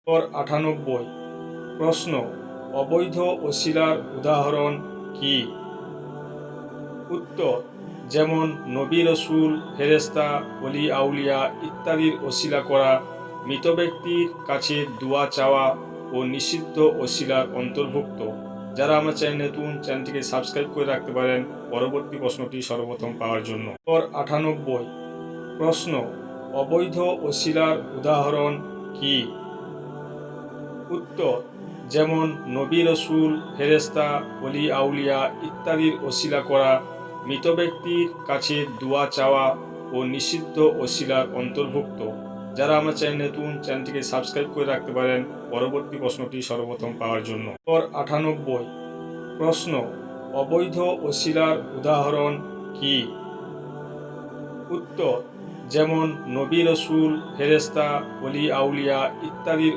98 প্রশ্ন, অবৈধ ওসিলার উদাহরণ কি? উত্তর, যেমন নবী রসুল, ফেরেশতা, ওলি আউলিয়া ইত্যাদির ওসিলা করা, মৃত ব্যক্তির কাছে দোয়া চাওয়া ও নিষিদ্ধ ওসিলার অন্তর্ভুক্ত। যারা আমার চ্যানেল নতুন, চ্যানেলটিকে সাবস্ক্রাইব করে রাখতে পারেন পরবর্তী প্রশ্নটি সর্বপ্রথম পাওয়ার জন্য। 98 প্রশ্ন, অবৈধ ওসিলার উদাহরণ কি? উত্তর, যেমন নবী রসুল, ফেরেশতা, ওলি আউলিয়া ইত্যাদির ওসিলা করা, মৃত ব্যক্তির কাছে দোয়া চাওয়া ও নিষিদ্ধ ওসিলার অন্তর্ভুক্ত। যারা আমার চ্যানেল নতুন, চ্যানেলটিকে সাবস্ক্রাইব করে রাখতে পারেন পরবর্তী প্রশ্নটি সর্বপ্রথম পাওয়ার জন্য। 98 প্রশ্ন, অবৈধ ওসিলার উদাহরণ কি? উত্তর, যেমন নবী রসুল, ফেরেশতা, ওলি আউলিয়া ইত্যাদির